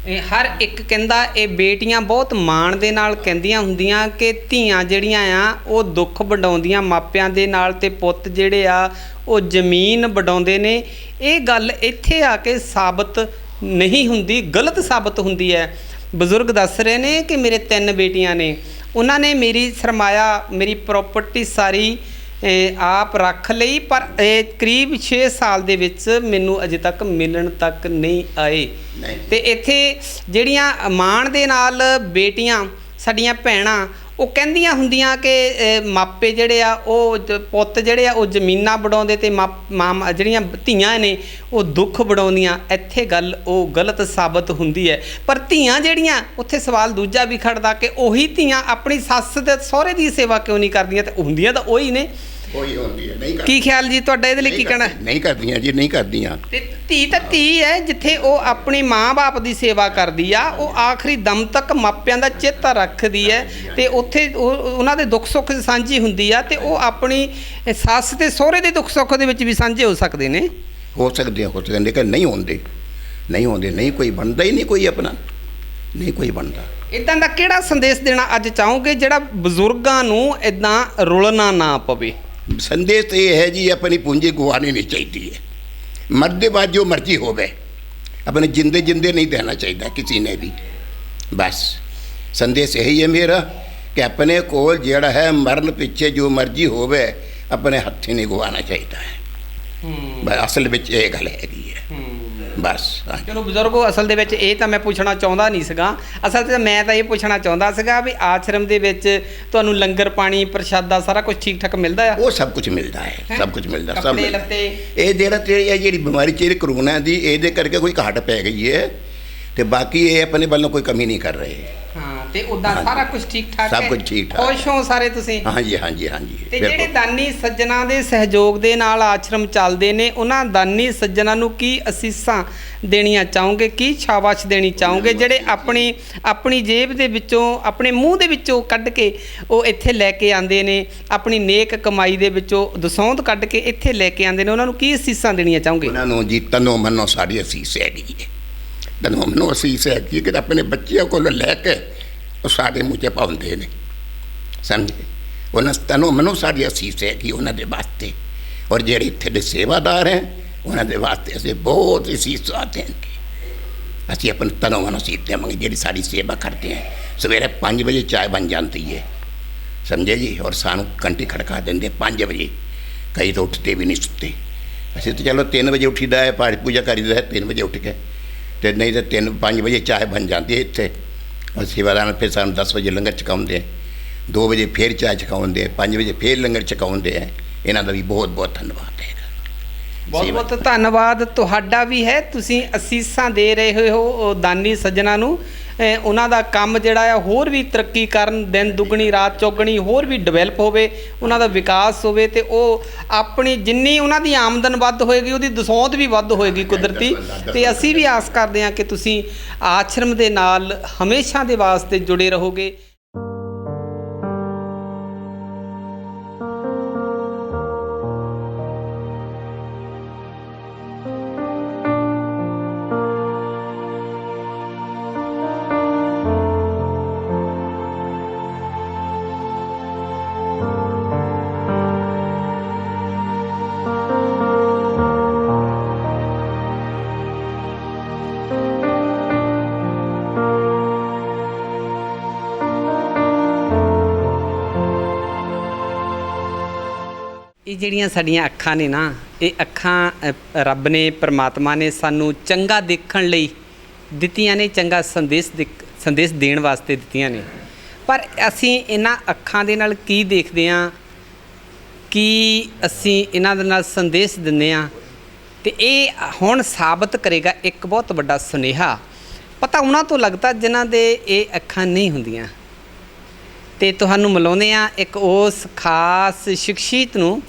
ਇਹ ਹਰ ਇੱਕ ਕਹਿੰਦਾ, ਇਹ ਬੇਟੀਆਂ ਬਹੁਤ ਮਾਣ ਦੇ ਨਾਲ ਕਹਿੰਦੀਆਂ ਹੁੰਦੀਆਂ ਕਿ ਧੀਆਂ ਜਿਹੜੀਆਂ ਆ ਉਹ ਦੁੱਖ ਵੰਡਾਉਂਦੀਆਂ ਮਾਪਿਆਂ ਦੇ ਨਾਲ, ਤੇ ਪੁੱਤ ਜਿਹੜੇ ਆ ਉਹ ਜ਼ਮੀਨ ਵੰਡਾਉਂਦੇ ਨੇ। ਇਹ ਗੱਲ ਇੱਥੇ ਆ ਕੇ ਸਾਬਤ ਨਹੀਂ ਹੁੰਦੀ, ਗਲਤ ਸਾਬਤ ਹੁੰਦੀ ਹੈ। ਬਜ਼ੁਰਗ ਦੱਸ ਰਹੇ ਨੇ ਕਿ ਮੇਰੇ 3 ਬੇਟੀਆਂ ਨੇ, ਉਹਨਾਂ ਨੇ ਮੇਰੀ ਸਰਮਾਇਆ, ਮੇਰੀ ਪ੍ਰਾਪਰਟੀ ਸਾਰੀ ਆਪ ਰੱਖ ਲਈ, ਪਰ ਕਰੀਬ 6 ਸਾਲ ਦੇ ਵਿੱਚ ਮੈਨੂੰ ਅਜੇ ਤੱਕ ਮਿਲਣ ਤੱਕ ਨਹੀਂ ਆਏ। ਤੇ ਇੱਥੇ ਜਿਹੜੀਆਂ ਮਾਣ ਦੇ ਨਾਲ ਬੇਟੀਆਂ ਸਾਡੀਆਂ ਭੈਣਾਂ ਉਹ ਕਹਿੰਦੀਆਂ ਹੁੰਦੀਆਂ ਕਿ ਮਾਪੇ ਜਿਹੜੇ ਆ ਉਹ ਪੁੱਤ ਜਿਹੜੇ ਆ ਉਹ ਜ਼ਮੀਨਾਂ ਵੰਡਾਉਂਦੇ, ਤੇ ਜਿਹੜੀਆਂ ਧੀਆਂ ਨੇ ਉਹ ਦੁੱਖ ਵੰਡਾਉਂਦੀਆਂ। ਇੱਥੇ ਗੱਲ ਉਹ ਗਲਤ ਸਾਬਤ ਹੁੰਦੀ ਹੈ। ਪਰ ਧੀਆਂ ਜਿਹੜੀਆਂ, ਉੱਥੇ ਸਵਾਲ ਦੂਜਾ ਵੀ ਖੜਦਾ ਕਿ ਉਹੀ ਧੀਆਂ ਆਪਣੀ ਸੱਸ ਤੇ ਸਹੁਰੇ ਦੀ ਸੇਵਾ ਕਿਉਂ ਨਹੀਂ ਕਰਦੀਆਂ? ਤੇ ਹੁੰਦੀਆਂ ਤਾਂ ਉਹੀ ਨੇ। ਕੋਈ ਹੁੰਦੀ ਹੈ, ਨਹੀਂ। ਕੀ ਖਿਆਲ ਜੀ ਤੁਹਾਡਾ ਇਹਦੇ ਲਈ? ਕੀ ਕਹਿਣਾ? ਨਹੀਂ ਕਰਦੀਆਂ ਜੀ, ਨਹੀਂ ਕਰਦੀਆਂ। ਤੇ ਧੀ ਤਾਂ ਧੀ ਹੈ, ਜਿੱਥੇ ਉਹ ਆਪਣੀ ਮਾਂ-ਬਾਪ ਦੀ ਸੇਵਾ ਕਰਦੀ ਆ, ਉਹ ਆਖਰੀ ਦਮ ਤੱਕ ਮਾਪਿਆਂ ਦਾ ਚੇਤਾ ਰੱਖਦੀ ਹੈ, ਤੇ ਉੱਥੇ ਉਹਨਾਂ ਦੇ ਦੁੱਖ ਸੁੱਖ ਸਾਂਝੀ ਹੁੰਦੀ ਆ, ਤੇ ਉਹ ਆਪਣੀ ਸੱਸ ਤੇ ਸਹੁਰੇ ਦੇ ਦੁੱਖ ਸੁੱਖ ਦੇ ਵਿੱਚ ਵੀ ਸਾਂਝੇ ਹੋ ਸਕਦੇ ਨੇ। ਹੋ ਸਕਦੇ ਲੇਕਿਨ ਨਹੀਂ ਹੁੰਦੇ, ਨਹੀਂ ਕੋਈ ਬਣਦਾ ਹੀ ਨਹੀਂ, ਕੋਈ ਆਪਣਾ ਨਹੀਂ ਕੋਈ ਬਣਦਾ। ਇਦਾਂ ਦਾ ਕਿਹੜਾ ਸੰਦੇਸ਼ ਦੇਣਾ ਅੱਜ ਚਾਹੋਗੇ ਜਿਹੜਾ ਬਜ਼ੁਰਗਾਂ ਨੂੰ ਇਦਾਂ ਰੁਲਣਾ ਨਾ ਪਵੇ? ਸੰਦੇਸ਼ ਤਾਂ ਇਹ ਹੈ ਜੀ, ਆਪਣੀ ਪੂੰਜੀ ਗਵਾਉਣੀ ਨਹੀਂ ਚਾਹੀਦੀ ਹੈ। ਮਰਦੇ ਬਾਅਦ ਜੋ ਮਰਜ਼ੀ ਹੋਵੇ, ਆਪਣੇ ਜਿੰਦੇ ਨਹੀਂ ਦੇਣਾ ਚਾਹੀਦਾ ਕਿਸੇ ਨੇ ਵੀ। ਬਸ ਸੰਦੇਸ਼ ਇਹੀ ਹੈ ਮੇਰਾ ਕਿ ਆਪਣੇ ਕੋਲ ਜਿਹੜਾ ਹੈ ਮਰਨ ਪਿੱਛੇ ਜੋ ਮਰਜ਼ੀ ਹੋਵੇ, ਆਪਣੇ ਹੱਥੀਂ ਨਹੀਂ ਗਵਾਉਣਾ ਚਾਹੀਦਾ ਹੈ। ਬਸ ਅਸਲ ਵਿੱਚ ਇਹ ਗੱਲ ਹੈਗੀ ਹੈ। ਬਸ ਚਲੋ ਬਜ਼ੁਰਗੋ, ਅਸਲ ਦੇ ਵਿੱਚ ਇਹ ਤਾਂ ਮੈਂ ਪੁੱਛਣਾ ਚਾਹੁੰਦਾ ਨਹੀਂ ਸੀਗਾ। ਅਸਲ 'ਚ ਮੈਂ ਤਾਂ ਇਹ ਪੁੱਛਣਾ ਚਾਹੁੰਦਾ ਸੀਗਾ ਵੀ ਆਸ਼ਰਮ ਦੇ ਵਿੱਚ ਤੁਹਾਨੂੰ ਲੰਗਰ ਪਾਣੀ ਪ੍ਰਸ਼ਾਦਾ ਸਾਰਾ ਕੁਝ ਠੀਕ ਠਾਕ ਮਿਲਦਾ ਆ? ਉਹ ਸਭ ਕੁਝ ਮਿਲਦਾ ਹੈ, ਸਭ ਕੁਝ ਮਿਲਦਾ, ਸਭ ਕੱਪੜੇ ਮਿਲਦਾ। ਲੱਤੇ? ਇਹ ਜਿਹੜੀ ਬਿਮਾਰੀ ਚ ਕਰੋਨਾ ਦੀ, ਇਹਦੇ ਕਰਕੇ ਕੋਈ ਘਾਟ ਪੈ ਗਈ ਹੈ, ਤੇ ਬਾਕੀ ਇਹ ਆਪਣੇ ਵੱਲੋਂ ਕੋਈ ਕਮੀ ਨਹੀਂ ਕਰ ਰਹੇ। ਹਾਂ, ਤੇ ਉਦਾਂ ਸਾਰਾ ਕੁਝ ਠੀਕ ਠਾਕ ਸਭ ਹੈ? ਕੁਝ ਠੀਕ ਠਾਕ ਖੁਸ਼ ਹੋ ਸਾਰੇ ਤੁਸੀਂ? ਹਾਂਜੀ ਹਾਂਜੀ ਹਾਂਜੀ ਤੇ ਜਿਹੜੇ ਬਿਲਕੁਲ। ਦਾਨੀ ਸੱਜਣਾ ਦੇ ਸਹਿਯੋਗ ਦੇ ਨਾਲ ਆਸ਼ਰਮ ਚੱਲਦੇ ਨੇ, ਉਹਨਾਂ ਦਾਨੀ ਸੱਜਣਾ ਨੂੰ ਕੀ ਅਸੀਸਾਂ ਦੇਣੀਆਂ ਚਾਹੋਗੇ, ਕੀ ਸ਼ਾਬਾਸ਼ ਦੇਣੀ ਚਾਹੋਗੇ, ਜਿਹੜੇ ਆਪਣੀ ਜੇਬ ਦੇ ਵਿੱਚੋਂ, ਆਪਣੇ ਮੂੰਹ ਦੇ ਵਿੱਚੋਂ ਕੱਢ ਕੇ ਉਹ ਇੱਥੇ ਲੈ ਕੇ ਆਉਂਦੇ ਨੇ, ਆਪਣੀ ਨੇਕ ਕਮਾਈ ਦੇ ਵਿੱਚੋਂ ਦਸੌਂਦ ਕੱਢ ਕੇ ਇੱਥੇ ਲੈ ਕੇ ਆਉਂਦੇ ਨੇ, ਉਹਨਾਂ ਨੂੰ ਕੀ ਅਸੀਸਾਂ ਦੇਣੀਆਂ ਚਾਹੋਗੇ? ਉਹਨਾਂ ਨੂੰ ਜੀ ਤਨੋਂ ਮਨੋਂ ਸਾਡੀ ਅਸੀਸ ਹੈਗੀ ਹੈ, ਤਨੋਂ ਮਨੋਂ ਅਸੀਸ ਹੈਗੀ ਕਿ ਆਪਣੇ ਬੱਚਿਆਂ ਕੋਲ ਲੈ ਕੇ ਉਹ ਸਾਡੇ ਮੂੰਹ 'ਚ ਪਾਉਂਦੇ ਨੇ, ਸਮਝੇ? ਉਹਨਾਂ ਤਨੋਂ ਮਨੋਂ ਸਾਡੀ ਅਸੀਸ ਹੈਗੀ ਉਹਨਾਂ ਦੇ ਵਾਸਤੇ। ਔਰ ਜਿਹੜੇ ਇੱਥੇ ਦੇ ਸੇਵਾਦਾਰ ਹੈ ਉਹਨਾਂ ਦੇ ਵਾਸਤੇ ਅਸੀਂ ਬਹੁਤ ਅਸੀਸਾਂ ਦੇਣਗੇ। ਅਸੀਂ ਆਪਣੇ ਤਨੋਂ ਮਨੋਂ ਅਸੀਸ ਦੇਵਾਂਗੇ ਜਿਹੜੀ ਸਾਡੀ ਸੇਵਾ ਕਰਦੇ ਹੈ। ਸਵੇਰੇ 5 ਵਜੇ ਚਾय ਬਣ ਜਾਂਦੀ ਹੈ, ਸਮਝੇ ਜੀ, ਔਰ ਸਾਨੂੰ ਘੰਟੀ ਖੜਕਾ ਦਿੰਦੇ 5 ਵਜੇ। ਕਈ ਤਾਂ ਉੱਠਦੇ ਵੀ ਨਹੀਂ ਸੁੱਤੇ, ਅਸੀਂ ਤਾਂ ਚਲੋ 3 ਵਜੇ ਉੱਠੀਦਾ ਹੈ, ਪਾਠ ਪੂਜਾ ਕਰੀਦਾ ਹੈ 3 ਵਜੇ ਉੱਠ ਕੇ, ਤੇ ਨਹੀਂ ਤਾਂ 3-5 ਵਜੇ ਚਾय ਬਣ ਜਾਂਦੀ ਹੈ ਇੱਥੇ। ਔਰ ਸੇਵਾਦਾਰ ਫਿਰ ਸਾਨੂੰ 10 ਵਜੇ ਲੰਗਰ ਛਕਾਉਂਦੇ, 2 ਵਜੇ ਫਿਰ ਚਾय ਛਕਾਉਂਦੇ, 5 ਵਜੇ ਫਿਰ ਲੰਗਰ ਛਕਾਉਂਦੇ ਹੈ। ਇਹਨਾਂ ਦਾ ਵੀ ਬਹੁਤ ਬਹੁਤ ਧੰਨਵਾਦ ਹੈ। ਬਹੁਤ ਬਹੁਤ ਧੰਨਵਾਦ ਤੁਹਾਡਾ ਵੀ ਹੈ, ਤੁਸੀਂ ਅਸੀਸਾਂ ਦੇ ਰਹੇ ਹੋ ਦਾਨੀ ਸੱਜਣਾ ਨੂੰ। ਉਹਨਾਂ ਦਾ ਕੰਮ ਜਿਹੜਾ ਆ ਹੋਰ ਵੀ ਤਰੱਕੀ ਕਰਨ, ਦਿਨ ਦੁੱਗਣੀ ਰਾਤ ਚੌਗਣੀ ਹੋਰ ਵੀ ਡਿਵੈਲਪ ਹੋਵੇ, ਉਹਨਾਂ ਦਾ ਵਿਕਾਸ ਹੋਵੇ, ਤੇ ਉਹ ਆਪਣੀ ਜਿੰਨੀ ਉਹਨਾਂ ਦੀ ਆਮਦਨ ਵੱਧ ਹੋਏਗੀ ਉਹਦੀ ਦਸੌਂਦ ਵੀ ਵੱਧ ਹੋਏਗੀ ਕੁਦਰਤੀ। ਤੇ ਅਸੀਂ ਵੀ ਆਸ ਕਰਦੇ ਹਾਂ ਕਿ ਤੁਸੀਂ ਆਸ਼ਰਮ ਦੇ ਨਾਲ ਹਮੇਸ਼ਾ ਦੇ ਵਾਸਤੇ ਜੁੜੇ ਰਹੋਗੇ। ਇਹ ਜਿਹੜੀਆਂ ਸਾਡੀਆਂ ਅੱਖਾਂ ਨੇ ਨਾ, ਇਹ ਅੱਖਾਂ ਰੱਬ ਨੇ, ਪਰਮਾਤਮਾ ਨੇ ਸਾਨੂੰ ਚੰਗਾ ਦੇਖਣ ਲਈ ਦਿੱਤੀਆਂ ਨੇ, ਚੰਗਾ ਸੰਦੇਸ਼ ਦੇਣ ਵਾਸਤੇ ਦਿੱਤੀਆਂ ਨੇ। ਪਰ ਅਸੀਂ ਇਹਨਾਂ ਅੱਖਾਂ ਦੇ ਨਾਲ ਕੀ ਦੇਖਦੇ ਹਾਂ, ਕੀ ਅਸੀਂ ਇਹਨਾਂ ਦੇ ਨਾਲ ਸੰਦੇਸ਼ ਦਿੰਦੇ ਹਾਂ, ਤੇ ਇਹ ਹੁਣ ਸਾਬਤ ਕਰੇਗਾ ਇੱਕ ਬਹੁਤ ਵੱਡਾ ਸੁਨੇਹਾ। ਪਤਾ ਉਹਨਾਂ ਤੋਂ ਲੱਗਦਾ ਜਿਨ੍ਹਾਂ ਦੇ ਇਹ ਅੱਖਾਂ ਨਹੀਂ ਹੁੰਦੀਆਂ। ਤੇ ਤੁਹਾਨੂੰ ਮਿਲਾਉਂਦੇ ਹਾਂ ਇੱਕ ਉਸ ਖਾਸ ਸ਼ਖਸੀਅਤ ਨੂੰ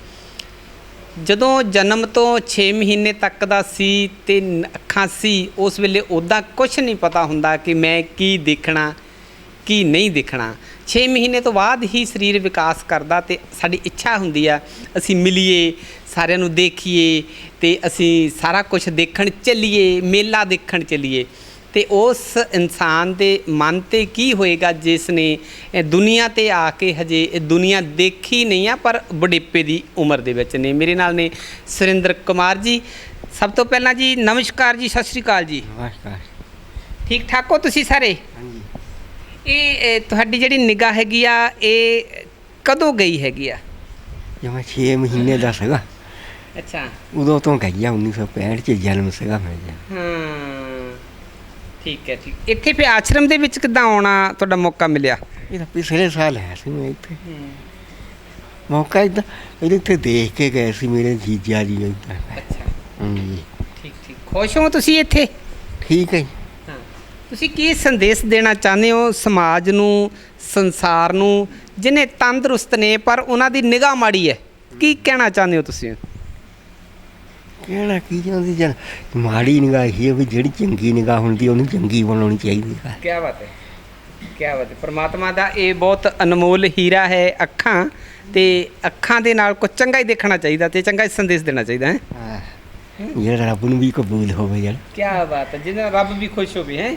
ਜਦੋਂ ਜਨਮ ਤੋਂ 6 ਮਹੀਨੇ ਤੱਕ ਦਾ ਸੀ ਤੇ ਅੱਖਾਂ ਸੀ। ਉਸ ਵੇਲੇ ਉੱਦਾਂ ਕੁਝ ਨਹੀਂ ਪਤਾ ਹੁੰਦਾ ਕਿ ਮੈਂ ਕੀ ਦੇਖਣਾ ਕੀ ਨਹੀਂ ਦੇਖਣਾ। 6 ਮਹੀਨੇ ਤੋਂ ਬਾਅਦ ਹੀ ਸਰੀਰ ਵਿਕਾਸ ਕਰਦਾ ਤੇ ਸਾਡੀ ਇੱਛਾ ਹੁੰਦੀ ਆ ਅਸੀਂ ਮਿਲੀਏ, ਸਾਰਿਆਂ ਨੂੰ ਦੇਖੀਏ ਤੇ ਅਸੀਂ ਸਾਰਾ ਕੁਝ ਦੇਖਣ ਚੱਲੀਏ, ਮੇਲਾ ਦੇਖਣ ਚੱਲੀਏ। ਤੇ ਉਸ ਇਨਸਾਨ ਦੇ ਮਨ 'ਤੇ ਕੀ ਹੋਏਗਾ ਜਿਸ ਨੇ ਦੁਨੀਆ 'ਤੇ ਆ ਕੇ ਹਜੇ ਇਹ ਦੁਨੀਆ ਦੇਖੀ ਨਹੀਂ ਆ ਪਰ ਬੁਢੇਪੇ ਦੀ ਉਮਰ ਦੇ ਵਿੱਚ ਨੇ। ਮੇਰੇ ਨਾਲ ਨੇ ਸੁਰਿੰਦਰ ਕੁਮਾਰ ਜੀ। ਸਭ ਤੋਂ ਪਹਿਲਾਂ ਜੀ ਨਮਸਕਾਰ ਜੀ, ਸਤਿ ਸ਼੍ਰੀ ਅਕਾਲ ਜੀ। ਨਮਸਕਾਰ। ਠੀਕ ਠਾਕ ਹੋ ਤੁਸੀਂ ਸਾਰੇ? ਹਾਂਜੀ। ਇਹ ਤੁਹਾਡੀ ਜਿਹੜੀ ਨਿਗਾਹ ਹੈਗੀ ਆ ਇਹ ਕਦੋਂ ਗਈ ਹੈਗੀ ਆ? ਜਦੋਂ 6 ਮਹੀਨੇ ਦਾ ਸੀਗਾ ਅੱਛਾ, ਉਦੋਂ ਤੋਂ ਗਈ ਆ। 1965 'ਚ ਜਨਮ ਸੀਗਾ ਮੇਰਾ। ਹਾਂ ਠੀਕ ਹੈ। ਠੀਕ, ਇੱਥੇ ਫਿਰ ਆਸ਼ਰਮ ਦੇ ਵਿੱਚ ਕਿੱਦਾਂ ਆਉਣਾ ਤੁਹਾਡਾ ਮੌਕਾ ਮਿਲਿਆ? ਇਹ ਤਾਂ ਪਿਛਲੇ ਸਾਲ ਆਇਆ ਸੀ ਮੈਂ ਇੱਥੇ। ਮੌਕਾ ਇੱਦਾਂ ਇਹਦੇ ਇੱਥੇ ਦੇਖ ਕੇ ਗਏ ਸੀ ਮੇਰੇ ਜੀਜਾ ਜੀ ਇੱਦਾਂ। ਅੱਛਾ ਹਾਂਜੀ। ਠੀਕ ਠੀਕ। ਖੁਸ਼ ਹੋ ਤੁਸੀਂ ਇੱਥੇ? ਠੀਕ ਹੈ ਜੀ। ਹਾਂ, ਤੁਸੀਂ ਕੀ ਸੰਦੇਸ਼ ਦੇਣਾ ਚਾਹੁੰਦੇ ਹੋ ਸਮਾਜ ਨੂੰ, ਸੰਸਾਰ ਨੂੰ, ਜਿਹਨੇ ਤੰਦਰੁਸਤ ਨੇ ਪਰ ਉਹਨਾਂ ਦੀ ਨਿਗਾਹ ਮਾੜੀ ਹੈ? ਕੀ ਕਹਿਣਾ ਚਾਹੁੰਦੇ ਹੋ ਤੁਸੀਂ? ਕਹਿਣਾ ਕੀ ਚਾਹੁੰਦੀ ਜਨ ਮਾੜੀ ਨਿਗਾਹ ਹੀ ਵੀ ਜਿਹੜੀ ਚੰਗੀ ਨਿਗਾਹ ਹੁੰਦੀ ਉਹਨੂੰ ਚੰਗੀ ਬਣਾਉਣੀ ਚਾਹੀਦੀ ਹੈ। ਕੀ ਬਾਤ ਹੈ, ਕੀ ਬਾਤ ਹੈ। ਪਰਮਾਤਮਾ ਦਾ ਇਹ ਬਹੁਤ ਅਨਮੋਲ ਹੀਰਾ ਹੈ ਅੱਖਾਂ, ਤੇ ਅੱਖਾਂ ਦੇ ਨਾਲ ਕੁਝ ਚੰਗਾ ਹੀ ਦੇਖਣਾ ਚਾਹੀਦਾ ਤੇ ਚੰਗਾ ਹੀ ਸੰਦੇਸ਼ ਦੇਣਾ ਚਾਹੀਦਾ ਹੈ। ਜਿਹੜਾ ਰੱਬ ਨੂੰ ਵੀ ਕਬੂਲ ਹੋਵੇ ਯਾਰ। ਕੀ ਬਾਤ ਹੈ, ਜਿਹਦੇ ਨਾਲ ਰੱਬ ਵੀ ਖੁਸ਼ ਹੋਵੇ ਹੈ।